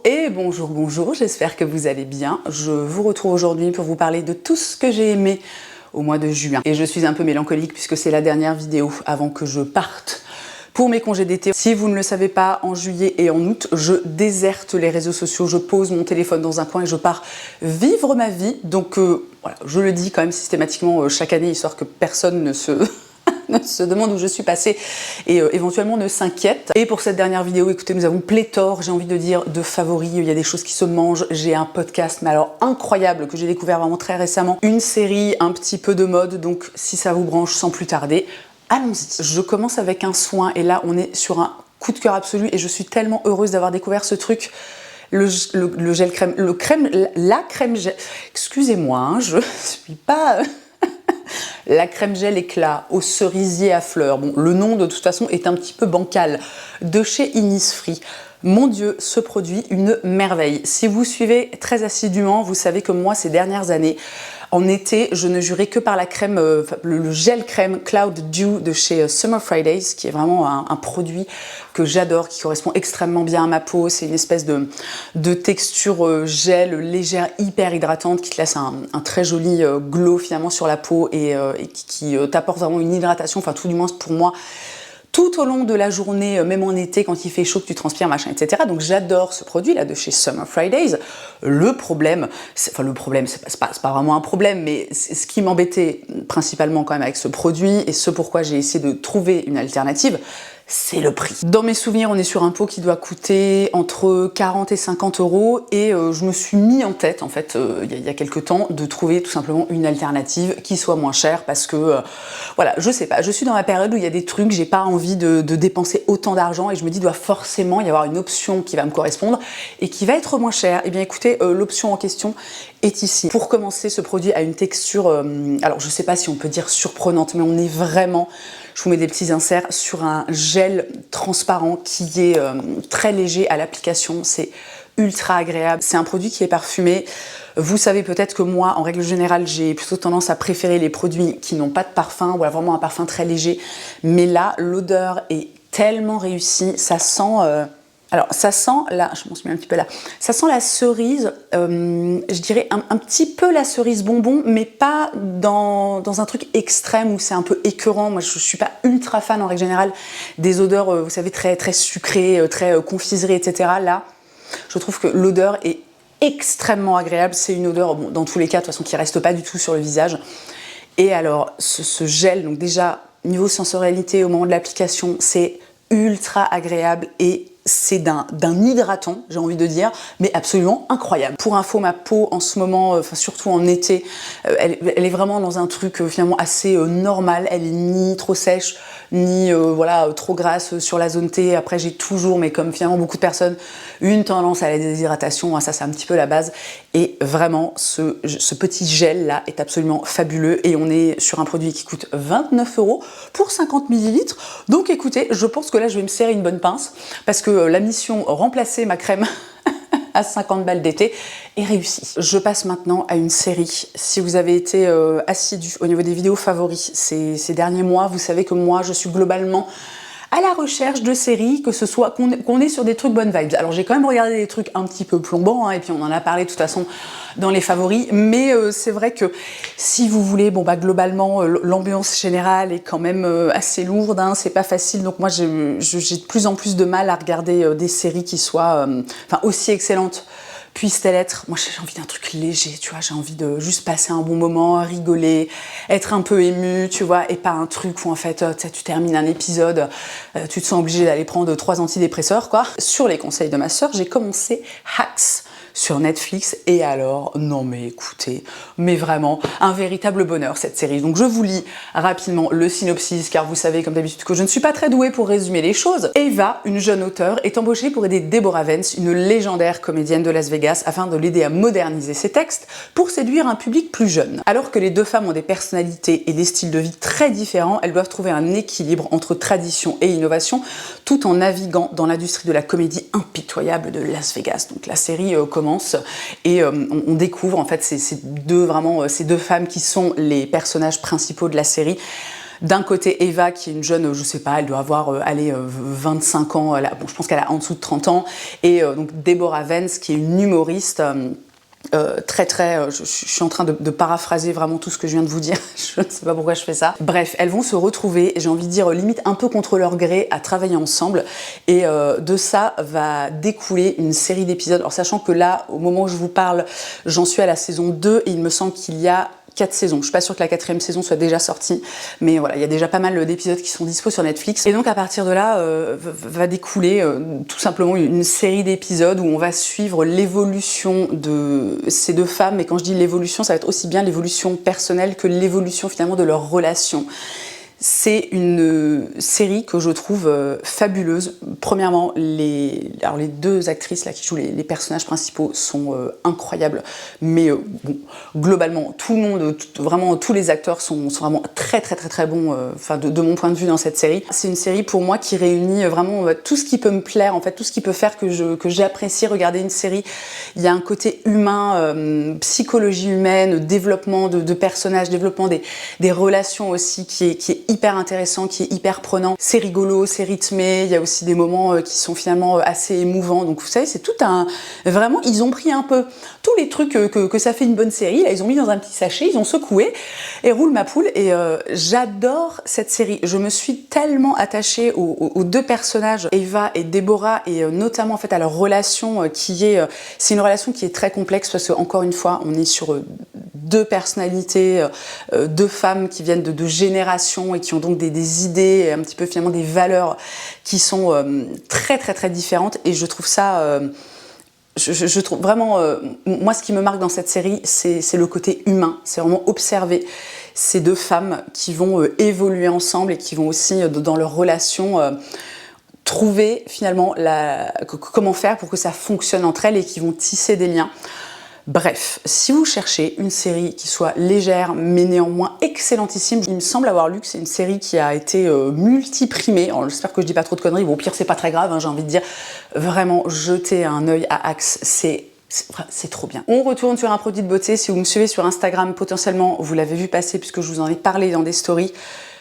Et bonjour, bonjour, j'espère que vous allez bien. Je vous retrouve aujourd'hui pour vous parler de tout ce que j'ai aimé au mois de juin. Et je suis un peu mélancolique puisque c'est la dernière vidéo avant que je parte pour mes congés d'été. Si vous ne le savez pas, en juillet et en août, je déserte les réseaux sociaux, je pose mon téléphone dans un coin et je pars vivre ma vie. Donc voilà, je le dis quand même systématiquement chaque année, histoire que personne ne se demande où je suis passée et éventuellement ne s'inquiète. Et pour cette dernière vidéo, écoutez, nous avons pléthore, j'ai envie de dire, de favoris. Il y a des choses qui se mangent. J'ai un podcast, mais alors incroyable, que j'ai découvert vraiment très récemment. Une série, un petit peu de mode, donc si ça vous branche sans plus tarder, allons-y. Je commence avec un soin et là, on est sur un coup de cœur absolu et je suis tellement heureuse d'avoir découvert ce truc. Le gel crème, la crème gel. Excusez-moi, hein, je suis pas... La crème gel éclat au cerisier à fleurs. Bon, le nom de toute façon est un petit peu bancal. De chez Innisfree. Mon Dieu, ce produit, une merveille. Si vous suivez très assidûment, vous savez que moi, ces dernières années, en été, je ne jurais que par la crème, le gel crème Cloud Dew de chez Summer Fridays, qui est vraiment un produit que j'adore, qui correspond extrêmement bien à ma peau. C'est une espèce de texture gel légère, hyper hydratante, qui te laisse un très joli glow finalement sur la peau et qui t'apporte vraiment une hydratation, enfin tout du moins pour moi, tout au long de la journée, même en été, quand il fait chaud, que tu transpires, machin, etc. Donc j'adore ce produit-là de chez Summer Fridays. Le problème, c'est pas vraiment un problème, mais ce qui m'embêtait principalement quand même avec ce produit, et ce pourquoi j'ai essayé de trouver une alternative, c'est le prix. Dans mes souvenirs, on est sur un pot qui doit coûter entre 40 et 50 euros et je me suis mis en tête, en fait, il y a quelques temps, de trouver tout simplement une alternative qui soit moins chère parce que, voilà, je sais pas, je suis dans la période où il y a des trucs, j'ai pas envie de dépenser autant d'argent et je me dis, il doit forcément y avoir une option qui va me correspondre et qui va être moins chère. Et bien écoutez, l'option en question est ici. Pour commencer, ce produit a une texture, alors je sais pas si on peut dire surprenante, mais on est vraiment, je vous mets des petits inserts, sur un gel transparent qui est très léger à l'application. C'est ultra agréable. C'est un produit qui est parfumé. Vous savez peut-être que moi, en règle générale, j'ai plutôt tendance à préférer les produits qui n'ont pas de parfum, ou alors vraiment un parfum très léger. Mais là, l'odeur est tellement réussie. Ça sent... alors, ça sent, là, je m'en suis mis un petit peu là, ça sent la cerise, je dirais un petit peu la cerise bonbon, mais pas dans un truc extrême où c'est un peu écœurant. Moi, je suis pas ultra fan, en règle générale, des odeurs, vous savez, très, très sucrées, très confiseries, etc. Là, je trouve que l'odeur est extrêmement agréable. C'est une odeur, bon, dans tous les cas, de toute façon, qui reste pas du tout sur le visage. Et alors, ce gel, donc déjà, niveau sensorialité, au moment de l'application, c'est ultra agréable et c'est d'un hydratant, j'ai envie de dire, mais absolument incroyable. Pour info, ma peau en ce moment, enfin surtout en été, elle est vraiment dans un truc finalement assez normal. Elle est ni trop sèche, ni voilà, trop grasse sur la zone T. Après, j'ai toujours, mais comme finalement beaucoup de personnes, une tendance à la déshydratation. Ça, c'est un petit peu la base. Et vraiment, ce petit gel-là est absolument fabuleux. Et on est sur un produit qui coûte 29 € pour 50 ml. Donc écoutez, je pense que là, je vais me serrer une bonne pince parce que la mission remplacer ma crème à 50 balles d'été est réussie. Je passe maintenant à une série. Si vous avez été assidu au niveau des vidéos favoris ces derniers mois, vous savez que moi, je suis globalement à la recherche de séries, que ce soit qu'on est sur des trucs bonnes vibes. Alors j'ai quand même regardé des trucs un petit peu plombants, hein, et puis on en a parlé de toute façon dans les favoris, mais c'est vrai que si vous voulez, bon bah globalement l'ambiance générale est quand même assez lourde, hein, c'est pas facile, donc moi j'ai de plus en plus de mal à regarder des séries qui soient aussi excellentes puisse-t-elle être. Moi j'ai envie d'un truc léger, tu vois, j'ai envie de juste passer un bon moment, rigoler, être un peu ému, tu vois, et pas un truc où en fait tu termines un épisode, tu te sens obligé d'aller prendre 3 antidépresseurs, quoi. Sur les conseils de ma sœur, j'ai commencé Hacks sur Netflix, et alors, non mais écoutez, mais vraiment, un véritable bonheur cette série. Donc je vous lis rapidement le synopsis, car vous savez comme d'habitude que je ne suis pas très douée pour résumer les choses. Eva, une jeune auteure, est embauchée pour aider Deborah Vance, une légendaire comédienne de Las Vegas, afin de l'aider à moderniser ses textes pour séduire un public plus jeune. Alors que les deux femmes ont des personnalités et des styles de vie très différents, elles doivent trouver un équilibre entre tradition et innovation, tout en naviguant dans l'industrie de la comédie impitoyable de Las Vegas. Donc la série commence et on découvre en fait ces deux femmes qui sont les personnages principaux de la série. D'un côté, Eva, qui est une jeune, je sais pas, elle doit avoir 25 ans, bon, je pense qu'elle a en dessous de 30 ans, et donc Deborah Vance, qui est une humoriste je suis en train de paraphraser vraiment tout ce que je viens de vous dire, je ne sais pas pourquoi je fais ça. Bref, elles vont se retrouver, j'ai envie de dire limite un peu contre leur gré, à travailler ensemble, et de ça va découler une série d'épisodes. Alors sachant que là, au moment où je vous parle, j'en suis à la saison 2, et il me semble qu'il y a 4 saisons. Je suis pas sûre que la 4e saison soit déjà sortie, mais voilà, il y a déjà pas mal d'épisodes qui sont dispo sur Netflix. Et donc à partir de là, va découler tout simplement une série d'épisodes où on va suivre l'évolution de ces deux femmes. Et quand je dis l'évolution, ça va être aussi bien l'évolution personnelle que l'évolution finalement de leur relation. C'est une série que je trouve fabuleuse. Premièrement, les deux actrices là, qui jouent les personnages principaux sont incroyables. Mais bon, globalement, tout le monde, vraiment tous les acteurs sont vraiment très bons, de mon point de vue dans cette série. C'est une série pour moi qui réunit vraiment tout ce qui peut me plaire, en fait, tout ce qui peut faire que j'apprécie regarder une série. Il y a un côté humain, psychologie humaine, développement de personnages, développement des relations aussi qui est hyper intéressant, qui est hyper prenant. C'est rigolo, c'est rythmé, il y a aussi des moments qui sont finalement assez émouvants. Donc vous savez, c'est tout un... Vraiment, ils ont pris un peu tous les trucs que ça fait une bonne série, là, ils ont mis dans un petit sachet, ils ont secoué, et roule ma poule. Et j'adore cette série. Je me suis tellement attachée aux deux personnages, Eva et Deborah, et notamment en fait à leur relation c'est une relation qui est très complexe parce que, encore une fois, on est sur deux personnalités, deux femmes qui viennent de générations et qui ont donc des idées, un petit peu finalement des valeurs qui sont très différentes. Et je trouve ça... je trouve vraiment... moi, ce qui me marque dans cette série, c'est le côté humain. C'est vraiment observer ces deux femmes qui vont évoluer ensemble et qui vont aussi, dans leur relation... trouver finalement comment faire pour que ça fonctionne entre elles et qui vont tisser des liens. Bref, si vous cherchez une série qui soit légère mais néanmoins excellentissime, il me semble avoir lu que c'est une série qui a été multiprimée. Alors j'espère que je dis pas trop de conneries, bon, au pire c'est pas très grave, hein, j'ai envie de dire, vraiment jetez un œil à Axe, c'est trop bien. On retourne sur un produit de beauté. Si vous me suivez sur Instagram, potentiellement vous l'avez vu passer puisque je vous en ai parlé dans des stories.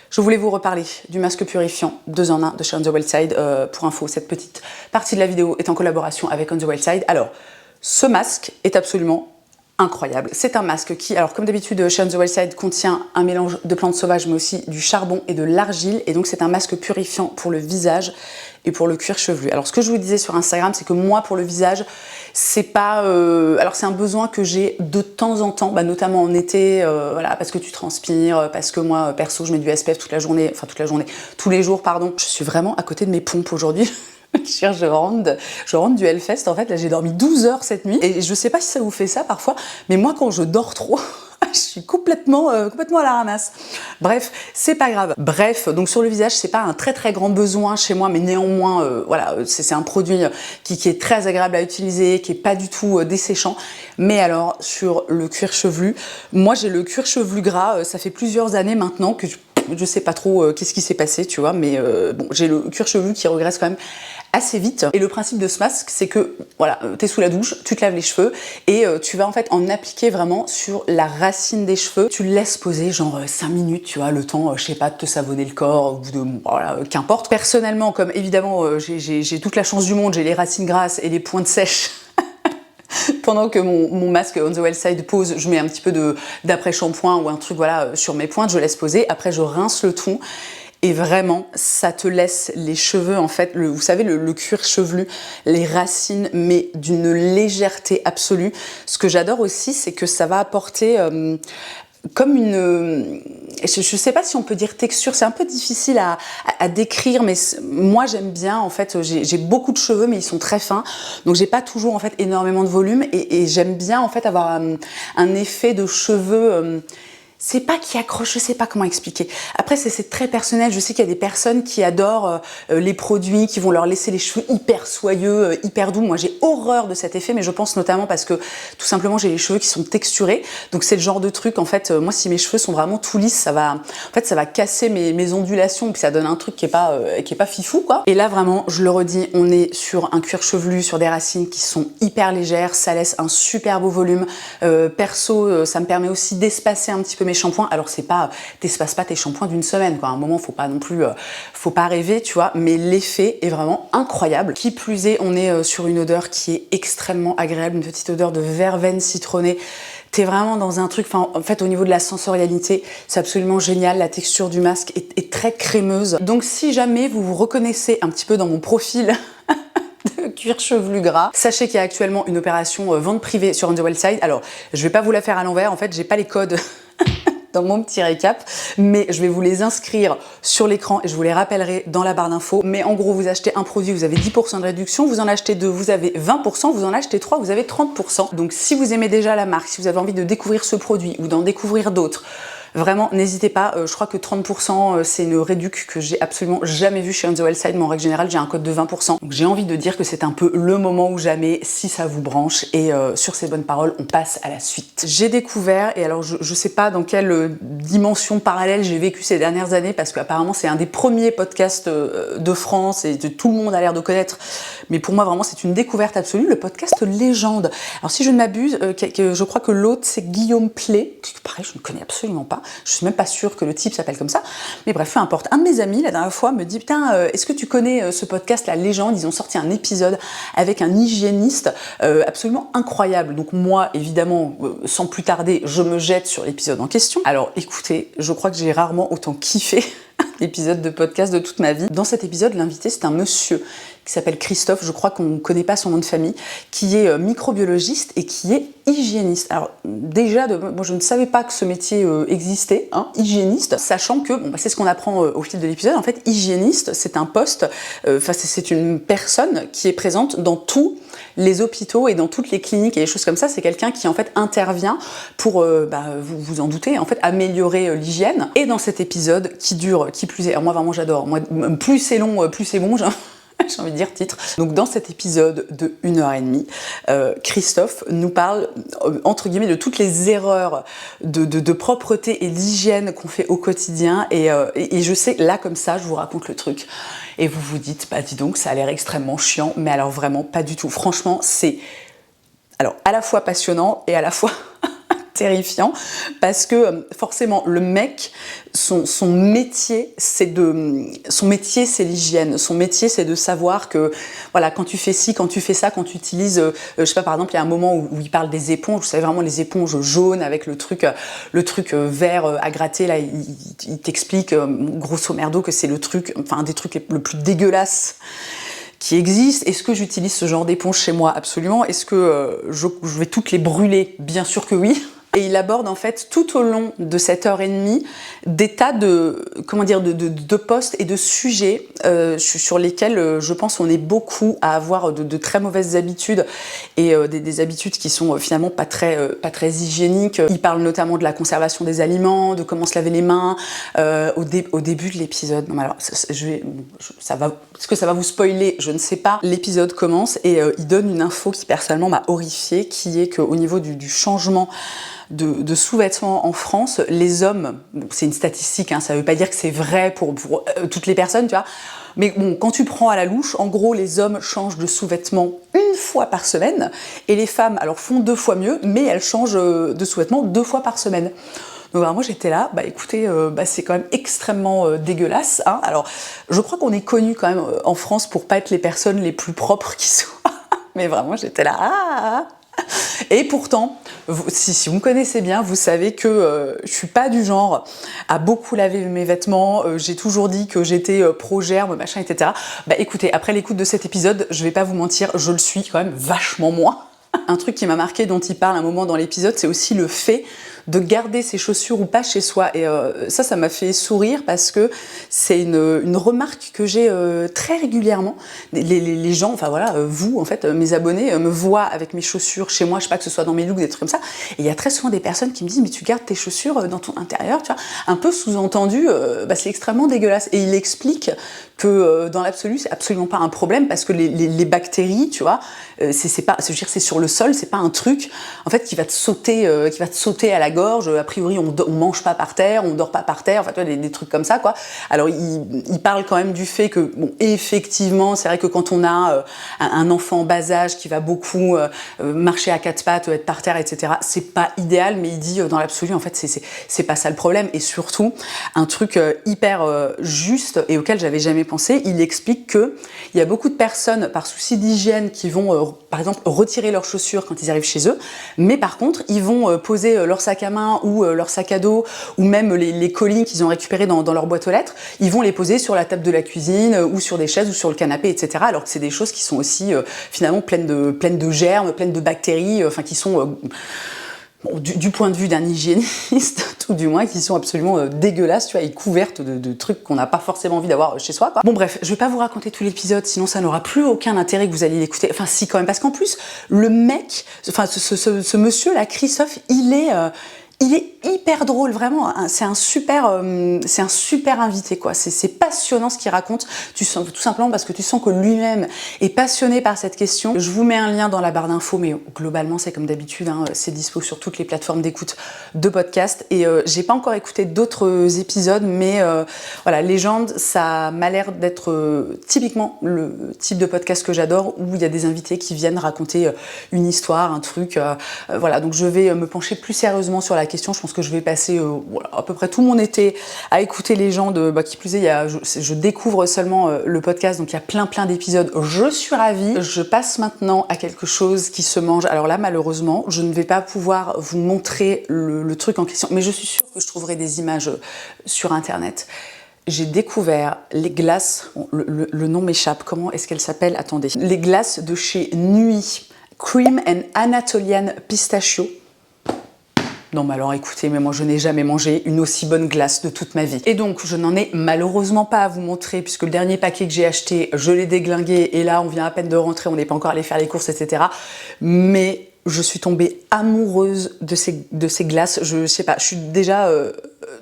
Je voulais vous reparler du masque purifiant 2 en 1 de chez On The Wild Side. Pour info, cette petite partie de la vidéo est en collaboration avec On The Wild Side. Alors, ce masque est absolument incroyable. C'est un masque qui, alors comme d'habitude chez On The Wild Side, contient un mélange de plantes sauvages mais aussi du charbon et de l'argile. Et donc c'est un masque purifiant pour le visage et pour le cuir chevelu. Alors ce que je vous disais sur Instagram, c'est que moi pour le visage, c'est pas... alors c'est un besoin que j'ai de temps en temps, notamment en été, voilà, parce que tu transpires, parce que moi perso je mets du SPF toute la journée, tous les jours pardon. Je suis vraiment à côté de mes pompes aujourd'hui. Je rentre du Hellfest, en fait, là j'ai dormi 12 heures cette nuit, et je sais pas si ça vous fait ça parfois, mais moi quand je dors trop, je suis complètement à la ramasse. Bref, c'est pas grave. Bref, donc sur le visage, c'est pas un très grand besoin chez moi, mais néanmoins, voilà, c'est un produit qui est très agréable à utiliser, qui est pas du tout desséchant. Mais alors, sur le cuir chevelu, moi j'ai le cuir chevelu gras, ça fait plusieurs années maintenant que je sais pas trop qu'est-ce qui s'est passé, tu vois, mais bon, j'ai le cuir chevelu qui regresse quand même assez vite. Et le principe de ce masque, c'est que, voilà, t'es sous la douche, tu te laves les cheveux, et tu vas en fait en appliquer vraiment sur la racine des cheveux. Tu le laisses poser genre 5 minutes, tu vois, le temps, je sais pas, de te savonner le corps, au bout de, voilà, qu'importe. Personnellement, comme évidemment, j'ai toute la chance du monde, j'ai les racines grasses et les pointes sèches, pendant que mon masque On The Wild Side pose, je mets un petit peu d'après-shampoing ou un truc, voilà, sur mes pointes, je laisse poser, après je rince le tout. Et vraiment, ça te laisse les cheveux, en fait, vous savez, le cuir chevelu, les racines, mais d'une légèreté absolue. Ce que j'adore aussi, c'est que ça va apporter comme une... Je sais pas si on peut dire texture, c'est un peu difficile à décrire, mais moi j'aime bien, en fait, j'ai beaucoup de cheveux, mais ils sont très fins, donc j'ai pas toujours, en fait, énormément de volume, et j'aime bien, en fait, avoir un effet de cheveux... c'est pas qui accroche, je sais pas comment expliquer. Après, c'est très personnel. Je sais qu'il y a des personnes qui adorent les produits, qui vont leur laisser les cheveux hyper soyeux, hyper doux. Moi, j'ai horreur de cet effet, mais je pense notamment parce que, tout simplement, j'ai les cheveux qui sont texturés. Donc, c'est le genre de truc, en fait, moi, si mes cheveux sont vraiment tout lisses, ça va casser mes ondulations, puis ça donne un truc qui est pas fifou, quoi. Et là, vraiment, je le redis, on est sur un cuir chevelu, sur des racines qui sont hyper légères. Ça laisse un super beau volume. Perso, ça me permet aussi d'espacer un petit peu mes shampoings. Alors c'est pas, t'espaces pas tes shampoings d'une semaine, quoi. À un moment, faut pas non plus, faut pas rêver, tu vois. Mais l'effet est vraiment incroyable. Qui plus est, on est sur une odeur qui est extrêmement agréable, une petite odeur de verveine citronnée. T'es vraiment dans un truc, enfin, en fait, au niveau de la sensorialité, c'est absolument génial. La texture du masque est très crémeuse. Donc, si jamais vous vous reconnaissez un petit peu dans mon profil de cuir chevelu gras, sachez qu'il y a actuellement une opération vente privée sur On The Well Side. Alors, je vais pas vous la faire à l'envers. En fait, j'ai pas les codes dans mon petit récap, mais je vais vous les inscrire sur l'écran et je vous les rappellerai dans la barre d'infos. Mais en gros, vous achetez un produit, vous avez 10% de réduction, vous en achetez 2, vous avez 20%, vous en achetez 3, vous avez 30%. Donc si vous aimez déjà la marque, si vous avez envie de découvrir ce produit ou d'en découvrir d'autres, vraiment, n'hésitez pas, je crois que 30% c'est une réduc que j'ai absolument jamais vue chez On The Well Side, mais en règle générale j'ai un code de 20%. Donc j'ai envie de dire que c'est un peu le moment ou jamais si ça vous branche, et sur ces bonnes paroles, on passe à la suite. J'ai découvert, et alors je sais pas dans quelle dimension parallèle j'ai vécu ces dernières années, parce qu'apparemment c'est un des premiers podcasts de France et tout le monde a l'air de connaître, mais pour moi vraiment c'est une découverte absolue, le podcast Légende. Alors si je ne m'abuse, je crois que l'autre c'est Guillaume Play, que pareil je ne connais absolument pas. Je suis même pas sûre que le type s'appelle comme ça, mais bref, peu importe. Un de mes amis, la dernière fois, me dit « Putain, est-ce que tu connais ce podcast, La Légende ?» Ils ont sorti un épisode avec un hygiéniste absolument incroyable. Donc moi, évidemment, sans plus tarder, je me jette sur l'épisode en question. Alors écoutez, je crois que j'ai rarement autant kiffé l'épisode de podcast de toute ma vie. Dans cet épisode, l'invité, c'est un monsieur qui s'appelle Christophe, je crois qu'on ne connaît pas son nom de famille, qui est microbiologiste et qui est hygiéniste. Alors déjà, moi je ne savais pas que ce métier existait, hein, hygiéniste, sachant que, bon, bah, c'est ce qu'on apprend au fil de l'épisode, en fait, hygiéniste, c'est un poste, c'est une personne qui est présente dans tous les hôpitaux et dans toutes les cliniques et les choses comme ça. C'est quelqu'un qui en fait intervient pour, vous vous en doutez, en fait améliorer l'hygiène. Et dans cet épisode qui dure, qui plus est, alors moi vraiment j'adore, moi plus c'est long, plus c'est bon, j'ai envie de dire titre. Donc dans cet épisode de 1h30, Christophe nous parle entre guillemets de toutes les erreurs de propreté et d'hygiène qu'on fait au quotidien, et je sais, là comme ça, je vous raconte le truc et vous vous dites, bah dis donc, ça a l'air extrêmement chiant, mais alors vraiment pas du tout. Franchement, c'est alors à la fois passionnant et à la fois terrifiant, parce que forcément le mec, son métier c'est l'hygiène, son métier c'est de savoir que voilà, quand tu fais ci, quand tu fais ça, quand tu utilises je sais pas, par exemple il y a un moment où il parle des éponges, vous savez vraiment les éponges jaunes avec le truc vert à gratter là, il t'explique grosso merdo que c'est le truc, enfin un des trucs le plus dégueulasse qui existe. Est-ce que j'utilise ce genre d'éponge chez moi? Absolument. Est-ce que je vais toutes les brûler? Bien sûr que oui. Et il aborde en fait tout au long de cette heure et demie des tas de, comment dire, de postes et de sujets sur lesquels je pense on est beaucoup à avoir de très mauvaises habitudes, et des habitudes qui sont finalement pas très hygiéniques. Il parle notamment de la conservation des aliments, de comment se laver les mains au début de l'épisode. Non, mais alors, est-ce que ça va vous spoiler? Je ne sais pas. L'épisode commence et il donne une info qui personnellement m'a horrifiée, qui est qu'au niveau du changement de sous-vêtements en France, les hommes, bon, c'est une statistique, hein, ça veut pas dire que c'est vrai pour toutes les personnes, tu vois, mais bon, quand tu prends à la louche, en gros, les hommes changent de sous-vêtements 1 fois par semaine, et les femmes, alors, font 2 fois mieux, mais elles changent de sous-vêtements 2 fois par semaine. Donc alors moi j'étais là, bah écoutez, c'est quand même extrêmement dégueulasse, hein. Alors je crois qu'on est connu quand même en France pour pas être les personnes les plus propres qui soient, mais vraiment j'étais là, Et pourtant, si vous me connaissez bien, vous savez que je suis pas du genre à beaucoup laver mes vêtements, j'ai toujours dit que j'étais pro-germe, machin, etc. Bah écoutez, après l'écoute de cet épisode, je vais pas vous mentir, je le suis quand même vachement moins. Un truc qui m'a marqué, dont il parle un moment dans l'épisode, c'est aussi le fait de garder ses chaussures ou pas chez soi. Et ça m'a fait sourire parce que c'est une remarque que j'ai très régulièrement. Les gens, enfin voilà, vous, en fait, mes abonnés, me voient avec mes chaussures chez moi, je sais pas, que ce soit dans mes looks, des trucs comme ça. Et il y a très souvent des personnes qui me disent, mais tu gardes tes chaussures dans ton intérieur, tu vois. Un peu sous-entendu, c'est extrêmement dégueulasse. Et il explique que dans l'absolu, c'est absolument pas un problème parce que les bactéries, tu vois, c'est pas, je veux dire, c'est sur le sol, c'est pas un truc en fait qui va te sauter à la gorge. A priori, on mange pas par terre, on dort pas par terre, enfin tu vois, des trucs comme ça, quoi. Alors il parle quand même du fait que bon, effectivement, c'est vrai que quand on a un enfant en bas âge qui va beaucoup marcher à quatre pattes, être par terre, etc., c'est pas idéal, mais il dit dans l'absolu, en fait, c'est pas ça le problème. Et surtout, un truc hyper juste et auquel j'avais jamais pensé, il explique que il y a beaucoup de personnes par souci d'hygiène qui vont par exemple retirer leurs chaussures quand ils arrivent chez eux, mais par contre ils vont poser leur sac à main ou leur sac à dos ou même les colis qu'ils ont récupérés dans leur boîte aux lettres, ils vont les poser sur la table de la cuisine ou sur des chaises ou sur le canapé, etc., alors que c'est des choses qui sont aussi finalement pleines de germes, pleines de bactéries, enfin qui sont bon, du point de vue d'un hygiéniste, tout du moins, qui sont absolument dégueulasses, tu vois, et couvertes de trucs qu'on n'a pas forcément envie d'avoir chez soi, quoi. Bon bref, je vais pas vous raconter tout l'épisode, sinon ça n'aura plus aucun intérêt que vous alliez l'écouter. Enfin si quand même, parce qu'en plus, le mec, enfin ce monsieur là, Christophe, il est hyper drôle, vraiment. C'est un super invité, quoi. C'est passionnant ce qu'il raconte. Tu sens tout simplement parce que tu sens que lui-même est passionné par cette question. Je vous mets un lien dans la barre d'infos, mais globalement c'est comme d'habitude, hein, c'est dispo sur toutes les plateformes d'écoute de podcast. Et j'ai pas encore écouté d'autres épisodes, mais voilà, Légende, ça m'a l'air d'être typiquement le type de podcast que j'adore, où il y a des invités qui viennent raconter une histoire, un truc. Voilà, donc je vais me pencher plus sérieusement sur la question. Je pense que je vais passer voilà, à peu près tout mon été à écouter Légende. Qui plus est, je découvre seulement le podcast, donc il y a plein d'épisodes. Je suis ravie. Je passe maintenant à quelque chose qui se mange. Alors là, malheureusement, je ne vais pas pouvoir vous montrer le truc en question, mais je suis sûre que je trouverai des images sur internet. J'ai découvert les glaces, le nom m'échappe, comment est-ce qu'elles s'appellent? Attendez. Les glaces de chez Nuit, Cream and Anatolian Pistachio. Non mais alors écoutez, mais moi je n'ai jamais mangé une aussi bonne glace de toute ma vie. Et donc je n'en ai malheureusement pas à vous montrer puisque le dernier paquet que j'ai acheté, je l'ai déglingué et là on vient à peine de rentrer, on n'est pas encore allé faire les courses, etc. Mais je suis tombée amoureuse de ces glaces. Je sais pas, je suis déjà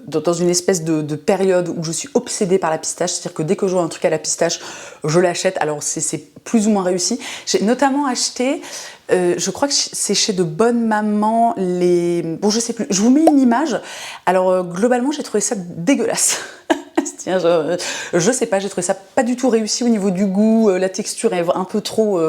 dans une espèce de période où je suis obsédée par la pistache, c'est-à-dire que dès que je vois un truc à la pistache, je l'achète. Alors c'est plus ou moins réussi. J'ai notamment acheté, je crois que c'est chez De Bonne Maman, bon je sais plus, je vous mets une image. Alors globalement j'ai trouvé ça dégueulasse. Tiens, je sais pas, j'ai trouvé ça pas du tout réussi au niveau du goût, la texture est un peu trop...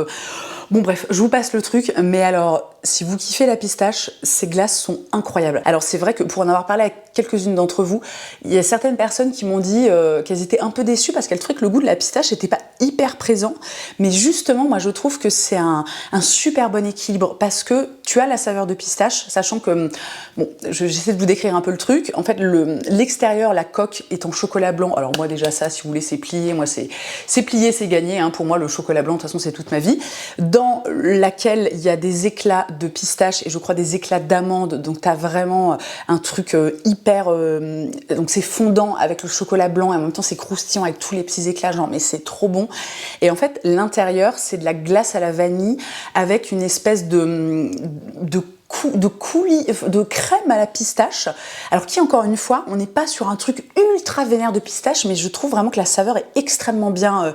Bon bref, je vous passe le truc, mais alors, si vous kiffez la pistache, ces glaces sont incroyables. Alors c'est vrai que pour en avoir parlé avec quelques-unes d'entre vous, il y a certaines personnes qui m'ont dit qu'elles étaient un peu déçues parce qu'elles trouvaient que le goût de la pistache n'était pas hyper présent, mais justement, moi je trouve que c'est un super bon équilibre parce que tu as la saveur de pistache, sachant que, bon, j'essaie de vous décrire un peu le truc, en fait l'extérieur, la coque est en chocolat blanc, alors moi déjà ça, si vous voulez, c'est plié, moi c'est plié, c'est gagné, hein. Pour moi le chocolat blanc, de toute façon c'est toute ma vie, dans laquelle il y a des éclats de pistache et je crois des éclats d'amande, donc tu as vraiment un truc hyper... donc c'est fondant avec le chocolat blanc et en même temps c'est croustillant avec tous les petits éclats, genre mais c'est trop bon. Et en fait l'intérieur c'est de la glace à la vanille avec une espèce de crème à la pistache, alors qui encore une fois on n'est pas sur un truc ultra vénère de pistache, mais je trouve vraiment que la saveur est extrêmement bien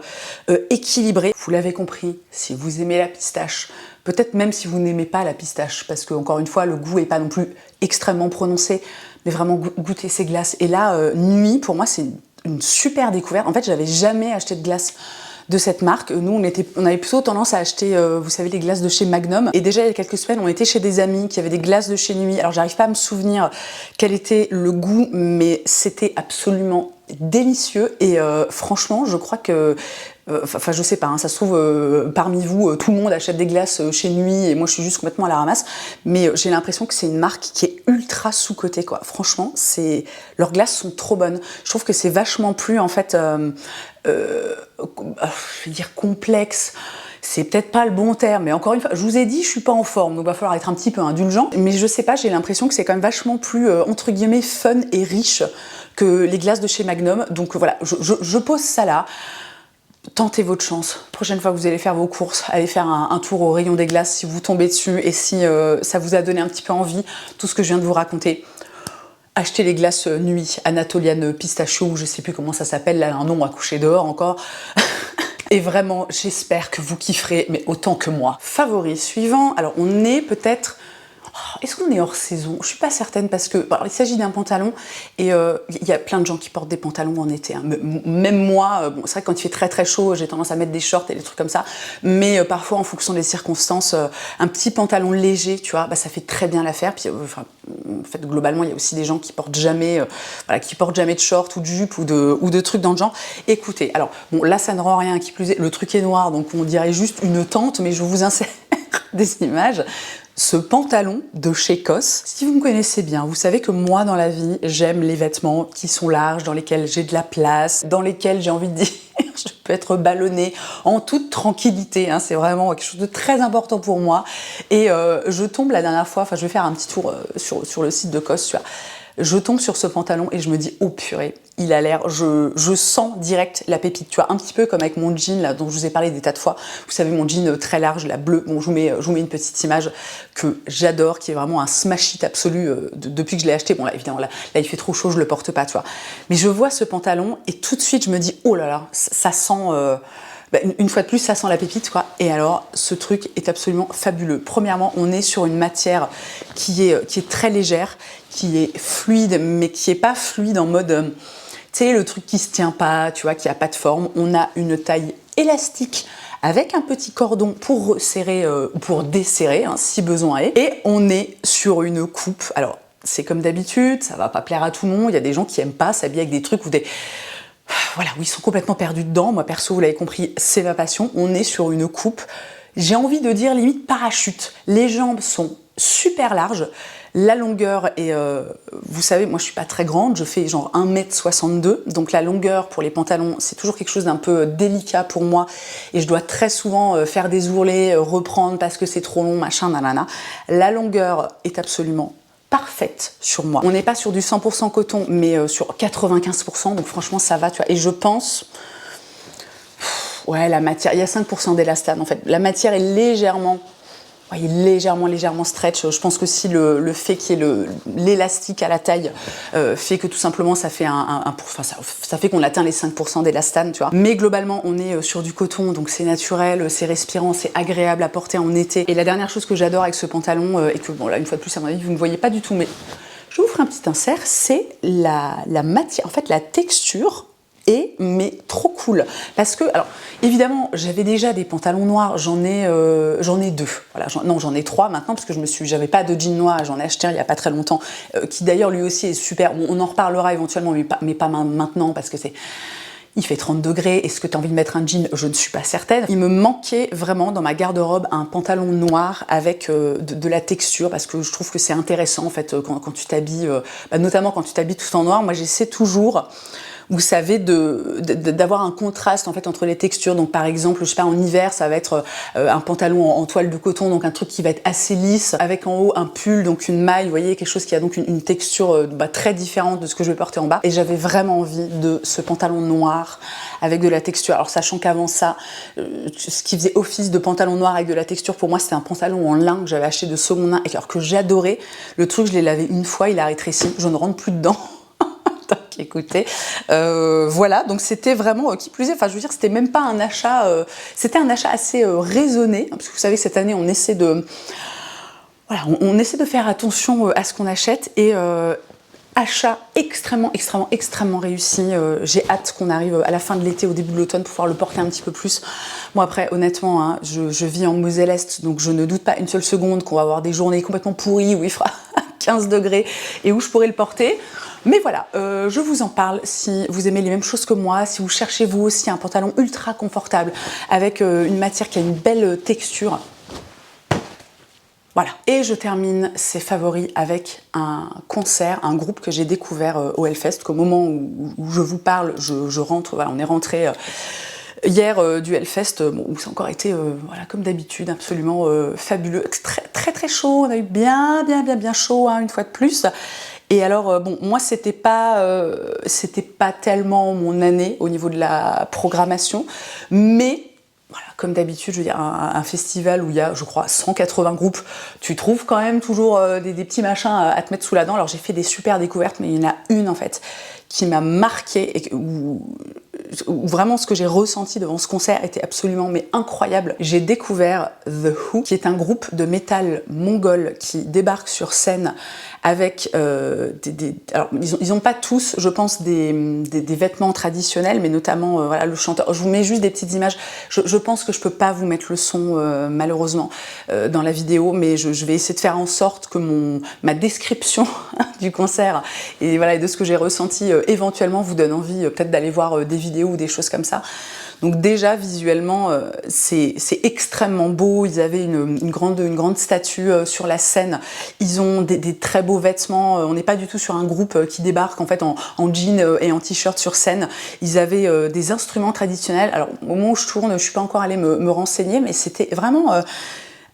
équilibrée. Vous l'avez compris, si vous aimez la pistache, peut-être même si vous n'aimez pas la pistache, parce que encore une fois le goût est pas non plus extrêmement prononcé, mais vraiment goûter ces glaces. Et là Nuit pour moi c'est une super découverte. En fait j'avais jamais acheté de glace de cette marque. Nous, on avait plutôt tendance à acheter, vous savez, les glaces de chez Magnum. Et déjà, il y a quelques semaines, on était chez des amis qui avaient des glaces de chez Nuit. Alors, j'arrive pas à me souvenir quel était le goût, mais c'était absolument délicieux. Et franchement, je crois que... Enfin, je sais pas, hein, ça se trouve, parmi vous, tout le monde achète des glaces chez Nuit et moi, je suis juste complètement à la ramasse. Mais j'ai l'impression que c'est une marque qui est ultra sous-cotée, quoi. Franchement, leurs glaces sont trop bonnes. Je trouve que c'est vachement plus, en fait... je vais dire complexe, c'est peut-être pas le bon terme, mais encore une fois, je vous ai dit, je suis pas en forme, donc il va falloir être un petit peu indulgent, mais je sais pas, j'ai l'impression que c'est quand même vachement plus, entre guillemets, fun et riche que les glaces de chez Magnum, donc voilà, je pose ça là. Tentez votre chance. Prochaine fois que vous allez faire vos courses, allez faire un tour au rayon des glaces si vous tombez dessus et si ça vous a donné un petit peu envie, tout ce que je viens de vous raconter. acheté les glaces nuit Anatolian Pistachio, ou je sais plus comment ça s'appelle, là, un nom à coucher dehors encore. Et vraiment, j'espère que vous kifferez, mais autant que moi. Favori suivant, alors on est peut-être... Est-ce qu'on est hors saison? Je suis pas certaine parce que il s'agit d'un pantalon et il y a plein de gens qui portent des pantalons en été. Hein. Même moi, bon, c'est vrai que quand il fait très très chaud, j'ai tendance à mettre des shorts et des trucs comme ça. Mais parfois, en fonction des circonstances, un petit pantalon léger, tu vois, ça fait très bien l'affaire. Puis, en fait, globalement, il y a aussi des gens qui portent jamais, de shorts ou de jupes ou de trucs dans le genre. Écoutez, alors bon, là, ça ne rend rien. Qui plus est, le truc est noir, donc on dirait juste une tente, mais je vous insère des images. Ce pantalon de chez COS, si vous me connaissez bien, vous savez que moi dans la vie, j'aime les vêtements qui sont larges, dans lesquels j'ai de la place, dans lesquels j'ai envie de dire, je peux être ballonnée en toute tranquillité, hein, c'est vraiment quelque chose de très important pour moi. Et je tombe la dernière fois, je vais faire un petit tour sur le site de COS, tu vois. Je tombe sur ce pantalon et je me dis, oh purée, il a l'air, je sens direct la pépite, tu vois, un petit peu comme avec mon jean là, dont je vous ai parlé des tas de fois. Vous savez, mon jean très large, la bleue, bon, je vous mets une petite image que j'adore, qui est vraiment un smash hit absolu depuis que je l'ai acheté. Bon là, évidemment, là, il fait trop chaud, je le porte pas, tu vois. Mais je vois ce pantalon et tout de suite, je me dis, oh là là, ça sent... une fois de plus, ça sent la pépite, quoi. Et alors, ce truc est absolument fabuleux. Premièrement, on est sur une matière qui est très légère, qui est fluide, mais qui est pas fluide en mode, tu sais, le truc qui se tient pas, tu vois, qui a pas de forme. On a une taille élastique avec un petit cordon pour resserrer ou pour desserrer, hein, si besoin est. Et on est sur une coupe. Alors, c'est comme d'habitude, ça va pas plaire à tout le monde. Il y a des gens qui aiment pas s'habiller avec des trucs ou des... Voilà, où ils sont complètement perdus dedans. Moi, perso, vous l'avez compris, c'est ma passion. On est sur une coupe, j'ai envie de dire limite parachute. Les jambes sont super larges. La longueur est... vous savez, moi, je suis pas très grande. Je fais genre 1m62. Donc, la longueur pour les pantalons, c'est toujours quelque chose d'un peu délicat pour moi. Et je dois très souvent faire des ourlets, reprendre parce que c'est trop long, machin, nanana. La longueur est absolument parfaite sur moi. On n'est pas sur du 100% coton, mais sur 95%, donc franchement ça va, tu vois. Et je pense, ouais, la matière, il y a 5% d'élastane en fait. La matière est légèrement stretch. Je pense que si le fait qu'il y ait l'élastique à la taille fait que tout simplement ça fait ça fait qu'on atteint les 5% d'élastane, tu vois. Mais globalement, on est sur du coton, donc c'est naturel, c'est respirant, c'est agréable à porter en été. Et la dernière chose que j'adore avec ce pantalon, et que bon là une fois de plus à mon avis vous ne voyez pas du tout, mais je vous ferai un petit insert, c'est la matière, en fait la texture. Mais trop cool parce que, alors évidemment j'avais déjà des pantalons noirs, j'en ai deux, voilà, j'en ai trois maintenant parce que j'avais pas de jean noir, j'en ai acheté un il y a pas très longtemps qui d'ailleurs lui aussi est super, on en reparlera éventuellement mais pas maintenant parce que il fait 30 degrés, est-ce que tu as envie de mettre un jean? Je ne suis pas certaine. Il me manquait vraiment dans ma garde-robe un pantalon noir avec de la texture parce que je trouve que c'est intéressant en fait quand tu t'habilles, notamment quand tu t'habilles tout en noir. Moi j'essaie toujours, vous savez, d'avoir un contraste en fait entre les textures. Donc par exemple, je sais pas, en hiver, ça va être un pantalon en toile de coton, donc un truc qui va être assez lisse, avec en haut un pull, donc une maille, vous voyez, quelque chose qui a donc une texture très différente de ce que je vais porter en bas. Et j'avais vraiment envie de ce pantalon noir avec de la texture. Alors sachant qu'avant ça, ce qui faisait office de pantalon noir avec de la texture, pour moi, c'était un pantalon en lin que j'avais acheté de seconde main, et alors que j'adorais. Le truc, je l'ai lavé une fois, il a rétréci, je ne rentre plus dedans. Écoutez, voilà, donc c'était vraiment, qui plus est, enfin je veux dire, c'était même pas un achat, c'était un achat assez raisonné, parce que vous savez, cette année on essaie de, voilà, on essaie de faire attention à ce qu'on achète, et achat extrêmement réussi. J'ai hâte qu'on arrive à la fin de l'été, au début de l'automne, pour pouvoir le porter un petit peu plus. Bon après, honnêtement, hein, je vis en Moselle-Est, donc je ne doute pas une seule seconde qu'on va avoir des journées complètement pourries où il fera 15 degrés et où je pourrai le porter. Mais voilà, je vous en parle si vous aimez les mêmes choses que moi, si vous cherchez vous aussi un pantalon ultra confortable avec une matière qui a une belle texture. Voilà. Et je termine ces favoris avec un concert, un groupe que j'ai découvert au Hellfest, qu'au moment où je vous parle, je rentre, voilà, on est rentré hier du Hellfest, où ça a encore été, voilà, comme d'habitude, absolument fabuleux, très chaud, on a eu bien chaud, hein, une fois de plus. Et alors, bon, moi, c'était pas tellement mon année au niveau de la programmation, mais voilà, comme d'habitude, je veux dire, un festival où il y a, je crois, 180 groupes, tu trouves quand même toujours des petits machins à te mettre sous la dent. Alors j'ai fait des super découvertes, mais il y en a une en fait qui m'a marquée et où vraiment ce que j'ai ressenti devant ce concert était absolument mais incroyable. J'ai découvert The Who, qui est un groupe de métal mongol qui débarque sur scène avec alors ils ont pas tous, je pense, des vêtements traditionnels, mais notamment voilà, le chanteur. Je vous mets juste des petites images. Je pense que je peux pas vous mettre le son malheureusement dans la vidéo, mais je vais essayer de faire en sorte que ma description du concert et voilà, et de ce que j'ai ressenti éventuellement vous donne envie peut-être d'aller voir des vidéos ou des choses comme ça. Donc déjà visuellement c'est extrêmement beau. Ils avaient une grande statue sur la scène. Ils ont des très beaux vêtements. On n'est pas du tout sur un groupe qui débarque en fait en jean et en t-shirt sur scène. Ils avaient des instruments traditionnels. Alors au moment où je tourne, je suis pas encore allée me renseigner, mais c'était vraiment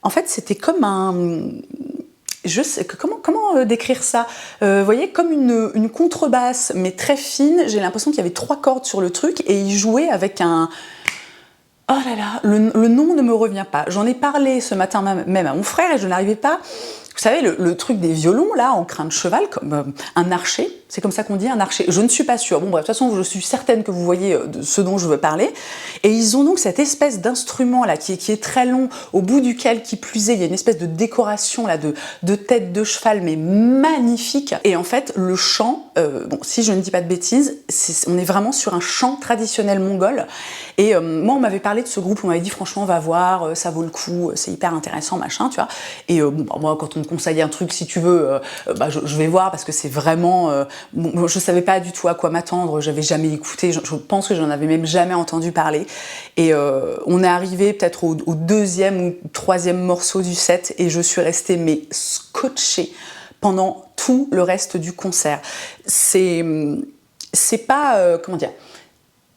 en fait c'était comme un... Je sais comment décrire ça. Vous voyez, comme une contrebasse, mais très fine. J'ai l'impression qu'il y avait 3 cordes sur le truc et ils jouaient avec un... Oh là là, le nom ne me revient pas. J'en ai parlé ce matin même à mon frère et je n'arrivais pas... Vous savez, le truc des violons, là, en crin de cheval, comme un archer, c'est comme ça qu'on dit, un archer. Je ne suis pas sûre. Bon, bref, de toute façon, je suis certaine que vous voyez de ce dont je veux parler. Et ils ont donc cette espèce d'instrument, là, qui est très long, au bout duquel, qui plus est, il y a une espèce de décoration, là, de tête de cheval, mais magnifique. Et en fait, le chant, bon, si je ne dis pas de bêtises, on est vraiment sur un chant traditionnel mongol. Et moi, on m'avait parlé de ce groupe, on m'avait dit, franchement, va voir, ça vaut le coup, c'est hyper intéressant, machin, tu vois. Et bon, moi, quand on me conseille un truc, si tu veux, bah, je vais voir, parce que c'est vraiment... bon, je savais pas du tout à quoi m'attendre, j'avais jamais écouté, je pense que j'en avais même jamais entendu parler. Et on est arrivé peut-être au 2e ou 3e morceau du set, et je suis restée mais scotchée pendant tout le reste du concert. C'est pas... comment dire ?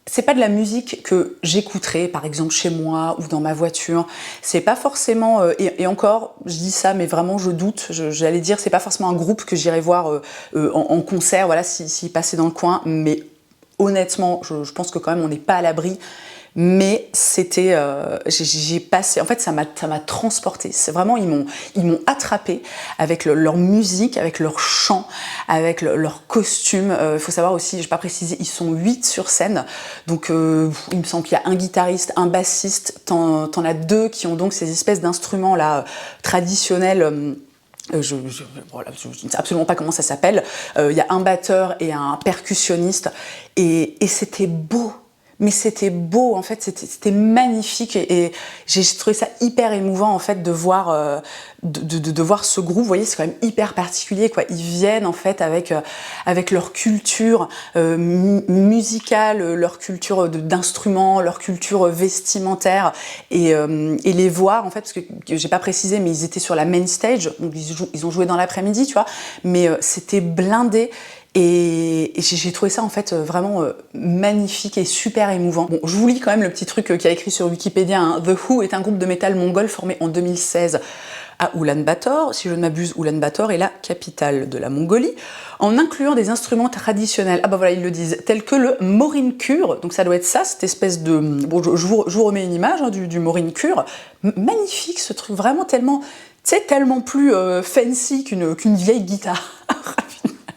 C'est pas de la musique que j'écouterais, par exemple, chez moi ou dans ma voiture. C'est pas forcément... et encore, je dis ça, mais vraiment, je doute. J'allais dire, c'est pas forcément un groupe que j'irais voir en concert, voilà, s'il passait dans le coin. Mais honnêtement, je pense que quand même, on n'est pas à l'abri. Mais c'était... j'ai passé... En fait, ça m'a transportée. C'est vraiment... Ils m'ont attrapée avec leur musique, avec leur chant, avec leur costume. Il faut savoir aussi, je n'ai pas précisé, ils sont 8 sur scène. Donc, il me semble qu'il y a un guitariste, un bassiste. T'en as 2 qui ont donc ces espèces d'instruments là traditionnels. Je ne sais absolument pas comment ça s'appelle. Il y a un batteur et un percussionniste. Et c'était beau. Mais c'était beau, en fait, c'était magnifique et j'ai trouvé ça hyper émouvant, en fait, de voir, de voir ce groupe. Vous voyez, c'est quand même hyper particulier, quoi. Ils viennent, en fait, avec leur culture musicale, leur culture d'instruments, leur culture vestimentaire et les voir, en fait, parce que j'ai pas précisé, mais ils étaient sur la main stage, donc ils ont joué dans l'après-midi, tu vois, mais c'était blindé. Et j'ai trouvé ça en fait vraiment magnifique et super émouvant. Bon, je vous lis quand même le petit truc qu'il y a écrit sur Wikipédia. Hein. The Who est un groupe de métal mongol formé en 2016 à Oulan-Bator. Si je ne m'abuse, Oulan-Bator est la capitale de la Mongolie, en incluant des instruments traditionnels. Ah bah voilà, ils le disent, tels que le morinkur. Donc ça doit être ça, cette espèce de... Bon, je vous remets une image hein, du morinkur. Magnifique ce truc, vraiment tellement... Tu sais, tellement plus fancy qu'une vieille guitare.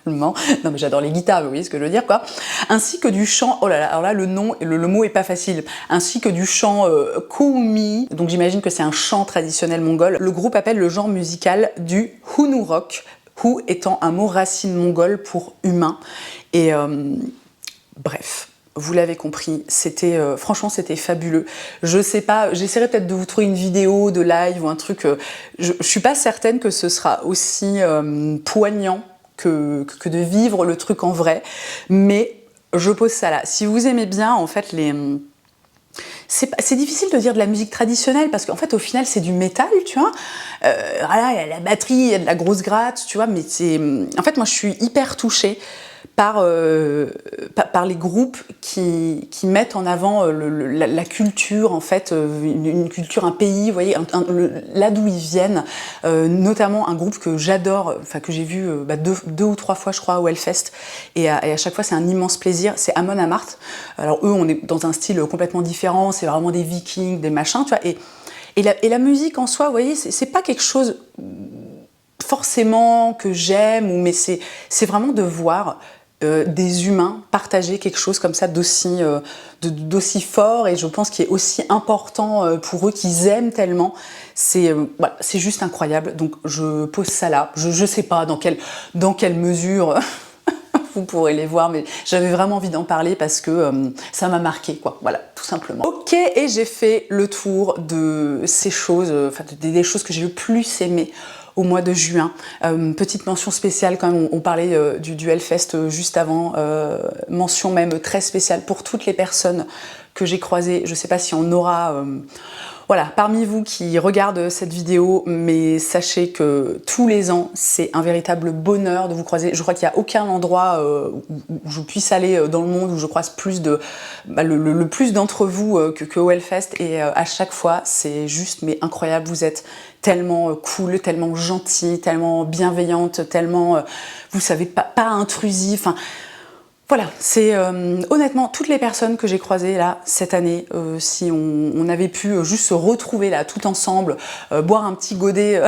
Non mais j'adore les guitares, vous voyez ce que je veux dire quoi. Ainsi que du chant, oh là là, alors là le mot est pas facile, ainsi que du chant koumi, donc j'imagine que c'est un chant traditionnel mongol. Le groupe appelle le genre musical du Hunurok, Hu étant un mot racine mongole pour humain, et bref. Vous l'avez compris, c'était franchement c'était fabuleux. Je sais pas, j'essaierai peut-être de vous trouver une vidéo de live ou un truc. Je suis pas certaine que ce sera aussi poignant que de vivre le truc en vrai, mais je pose ça là. Si vous aimez bien, en fait, c'est difficile de dire de la musique traditionnelle, parce qu'en fait, au final, c'est du métal, tu vois. Voilà, il y a la batterie, il y a de la grosse gratte, tu vois, mais c'est... En fait, moi, je suis hyper touchée par les groupes qui mettent en avant la culture, en fait, une culture, un pays, vous voyez, là d'où ils viennent, notamment un groupe que j'adore, enfin que j'ai vu deux ou trois fois, je crois, au Hellfest, et à chaque fois c'est un immense plaisir, c'est Amon Amarth. Alors eux, on est dans un style complètement différent, c'est vraiment des vikings, des machins, tu vois, et la musique en soi, vous voyez, c'est pas quelque chose forcément que j'aime, mais c'est vraiment de voir des humains partager quelque chose comme ça d'aussi fort, et je pense qu'il est aussi important pour eux, qu'ils aiment tellement. Voilà, c'est juste incroyable. Donc je pose ça là. Je sais pas dans quelle mesure vous pourrez les voir, mais j'avais vraiment envie d'en parler parce que ça m'a marqué, quoi. Voilà, tout simplement. Ok, et j'ai fait le tour de ces choses, enfin des choses que j'ai le plus aimées au mois de juin. Petite mention spéciale quand même, on parlait du Hellfest juste avant, mention même très spéciale pour toutes les personnes que j'ai croisées. Je sais pas si on aura... voilà, parmi vous qui regardent cette vidéo, mais sachez que tous les ans, c'est un véritable bonheur de vous croiser. Je crois qu'il n'y a aucun endroit où je puisse aller dans le monde où je croise plus le plus d'entre vous qu'au Hellfest, et à chaque fois, c'est juste mais incroyable. Vous êtes tellement cool, tellement gentil, tellement bienveillante, tellement, vous savez, pas intrusif. Enfin, voilà, c'est honnêtement toutes les personnes que j'ai croisées là cette année, si on avait pu juste se retrouver là tout ensemble, boire un petit godet,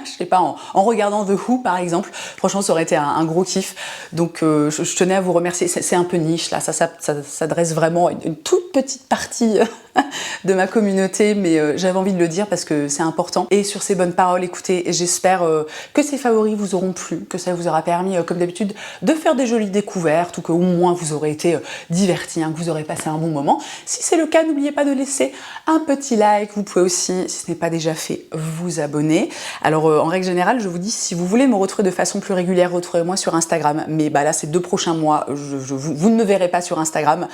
je sais pas, en regardant The Who par exemple, franchement ça aurait été un gros kiff. Donc je tenais à vous remercier. C'est un peu niche là, ça s'adresse vraiment à une toute petite partie de ma communauté, mais j'avais envie de le dire parce que c'est important. Et sur ces bonnes paroles, écoutez, j'espère que ces favoris vous auront plu, que ça vous aura permis, comme d'habitude, de faire des jolies découvertes, ou qu'au moins vous aurez été divertis, hein, que vous aurez passé un bon moment. Si c'est le cas, n'oubliez pas de laisser un petit like. Vous pouvez aussi, si ce n'est pas déjà fait, vous abonner. Alors en règle générale, je vous dis, si vous voulez me retrouver de façon plus régulière, retrouvez-moi sur Instagram. Mais là, ces 2 prochains mois, vous ne me verrez pas sur Instagram.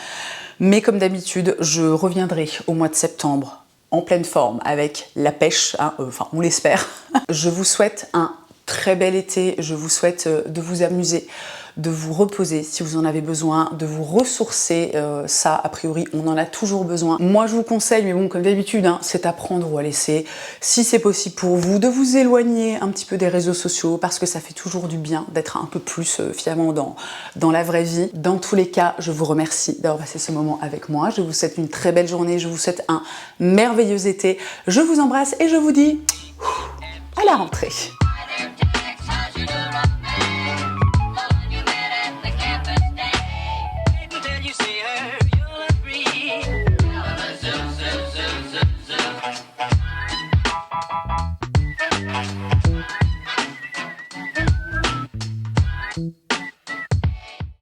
Mais comme d'habitude, je reviendrai au mois de septembre en pleine forme avec la pêche, hein, enfin on l'espère. Je vous souhaite un très bel été, je vous souhaite de vous amuser, de vous reposer si vous en avez besoin, de vous ressourcer, ça a priori on en a toujours besoin. Moi je vous conseille, mais bon comme d'habitude, hein, c'est à prendre ou à laisser. Si c'est possible pour vous, de vous éloigner un petit peu des réseaux sociaux, parce que ça fait toujours du bien d'être un peu plus finalement dans la vraie vie. Dans tous les cas, je vous remercie d'avoir passé ce moment avec moi. Je vous souhaite une très belle journée, je vous souhaite un merveilleux été. Je vous embrasse et je vous dis à la rentrée. Thank you.